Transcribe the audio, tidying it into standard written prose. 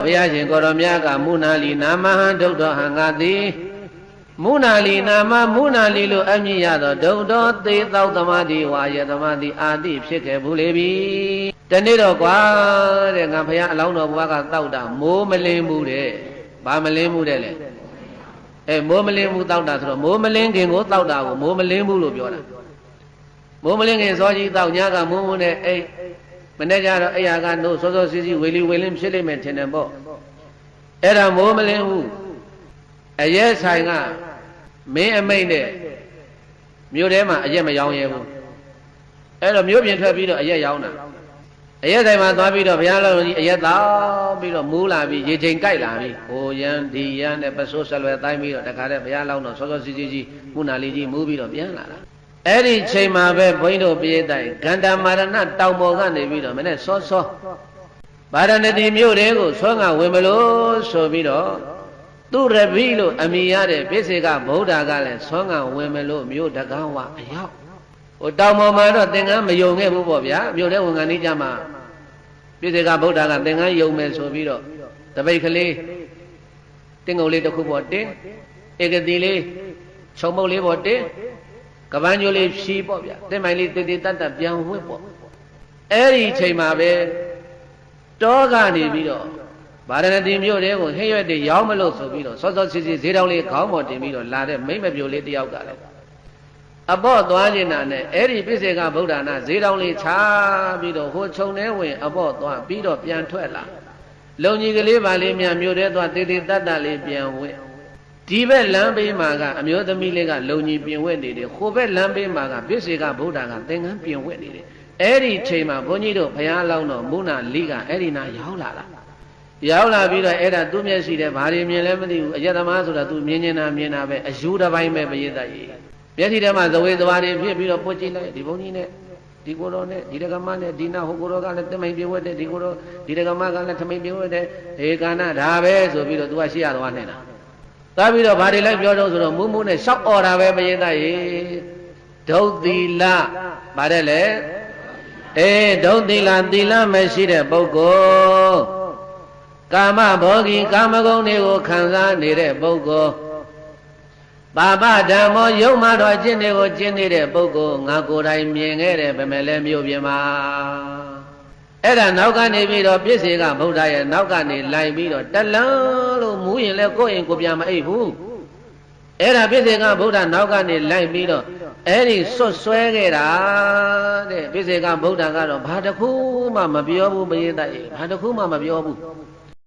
ဘုရားရှင်ကိုရောမြတ်ကမုနာလီနာမဟံဒုက္ခဟံငါသည်မုနာလီနာမမုနာလီလို့အမည်ရသောဒုက္ခသေသောသမာဓိဝါယသမာဓိအာတိဖြစ်ခဲ့ဘူးလေပြီတနေ့တော့ကွာတဲ့ငါဘုရားအလောင်းတော်ဘုရားကတောက်တာမိုးမလင်းဘူးတဲ့ဘာမလင်းဘူးတဲ့လေမိုးမလင်းဘူးတောက်တာဆိုတော့မိုးမလင်းခင်ကိုတောက်တာကိုမိုးမလင်းဘူးလို့ပြောတာမိုးမလင်းခင်စောကြီးတောက်ညကမိုးမိုးနဲ့အိတ်မနေ့ကျတော့အိယာကနို့စောစောစီးစီးဝေလီဝေလင်းဖြစ်လိမ့်မယ်ထင်တယ်ပေါ့အဲ့ဒါမိုးမလင်းဘူးအရက်ဆိုင်ကမင်းအမိတ်နဲ့မြို့ထဲမှာအရက်မရောင်းရဲဘူးအဲ့တော့မြို့ပြင်ထွက်ပြီးတော့အရက်ရောင်းတာအရက်ဆိုင်မှာသွားပြီးတော့ဘုရားလုံးကြီးအရက်တောက်ပြီးတော့မူးလာပြီးရေချိန်ကြိုက်လာပြီးဟိုရန်ဒီရန်နဲ့ပစိုးဆက်လွယ်တိုင်းပြီးတော့တခါတည်းဘုရားလောင်းတော့စောစောစီးစီးကြီးမုနာလေးကြီးမူးပြီးတော့ပြန်လာတာအဲ့ဒီချိန်မှာပဲဘုန်းကြီးတို့ပြေးတိုင်ဂန္ဓမာရဏတောင်ပေါ်ကနေပြီးတော့မနေ့စောစောဗာရဏသီမြို့တွေကိုဆွမ်းကဝင်မလို့ဆိုပြီးတော့သူရပိလို့အမိရတဲ့ပိစေကဗုဒ္ဓကလည်းဆွမ်းကဝင်မလို့မြို့တကားဝအရောက်ဟိုတောင်ပေါ်မှာတော့သင်္ကန်းမယုံခဲ့ဘူးပေါ့ဗျာမြို့ထဲဝင်ကန်လေးကြမှာပိစေကဗုဒ္ဓကသင်္ကန်းယုံမယ်ဆိုပြီးတော့တပိတ်ကလေးတင်းကုံလေးတစ်ခုပေါ်တင်းဧကတိလေးခြုံမုတ်လေးပေါ်တင်းကပန်းကျိုးလေးဖြီးပေါ့ဗျာတင်မိုင်လေးတည်တည်တတ်တတ်ပြန်ဝှက်ပေါ့အဲ့ဒီချိန်မှာပဲတောကနေပြီးတော့ဗာရဏသီမြို့တဲကိုဟဲ့ရွက်တွေရောင်းမလို့ဆိုပြီးတော့စောစောစီစီဈေးတောင်းလေးခေါင်းပေါ်တင်ပြီးတော့လာတဲ့မိမ့်မပြိုလေးတယောက်ကလည်းအပေါ့သွားခြင်းနာနဲ့အဲ့ဒီပိစေကဗုဒ္ဓနာဈေးတောင်းလေးချပြီးတော့ဟိုခြုံထဲဝင်အပေါ့သွားပြီးတော့ပြန်ထွက်လာလုံကြီးကလေးပါလေးမြန်မြို့တဲသွားတည်တည်တတ်တတ်လေးပြန်ဝှက်ဒီဘက်လမ်းဘေးမှာကအမျိုးသမီးလေးကလုံကြီးပြင်ဝက်နေတယ်ဟိုဘက်လမ်းဘေးမှာကပိစေကဗုဒ္ဓကသင်္ကန်းပြင်ဝက်နေတယ်အဲ့ဒီချိန်မှာဘုန်းကြီးတို့ဘုရားလောင်းတော်မုနာလိကအဲ့ဒီနာရောက်လာတာရောက်လာပြီးတော့အဲ့ဒါသူ့မျက်စိထဲဘာတွေမြင်လဲမသိဘူးအယတမဆိုတာသူမြင်နေတာပဲအယူတစ်ပိုင်းပဲပရိသတ်ကြီးမျက်စိထဲမှာဇဝေဇဝါတွေဖြစ်ပြီးတော့ပွတ်ကြည့်လိုက်ဒီဘုန်းကြီးနဲ့ဒီကိုတော်နဲ့ဒီဒကမနဲ့ဒီနာဟိုကိုတော်ကလည်းတမိန်ပြဝက်တဲ့ဒီကိုတော်ဒီဒကမကလည်းထမိန်ပြဝက်တဲ့ဒေကနာဒါပဲဆိုပြီးတော့သူကရှေ့ရသွားနေတာသွားပြီးတော့ဘာတွေလိုက်ပြောတော့ဆိုတော့မူးမူးနဲ့ရှောက်អော်တာပဲပရိသတ်ကြီးဒုတ်သီလဗါတဲ့လေဒုတ်သီလသီလမရှိတဲ့ပုဂ္ဂိုလ်ကာမဘောဂီကာမဂုဏ်တွေကိုခံစားနေတဲ့ပုဂ္ဂိုလ်ပါပဓမ္မောယုံမှတော်ကျင့်တွေကိုကျင့်နေတဲ့ပုဂ္ဂိုလ်ငါကိုယ်တိုင်မြင်ခဲ့တယ်ဗမယ်လဲမြို့ပြင်မှာအဲ့ဒါနောက်ကနေပြီးတော့ပြည့်စေကဗုဒ္ဓရဲ့နောက်ကနေလိုက်ပြီးတော့တလန်းလို့မူးရင်လဲကိုယ့်ရင်ကိုပြန်မအိပ်ဘူးအဲ့ဒါပြည့်စေကဗုဒ္ဓနောက်ကနေလိုက်ပြီးတော့အဲ့ဒီဆွတ်ဆွဲခဲ့တာတဲ့ပြည့်စေကဗုဒ္ဓကတော့ဘာတစ်ခုမှမပြောဘူးပရိသတ်ကြီးဘာတစ်ခုမှမပြောဘူး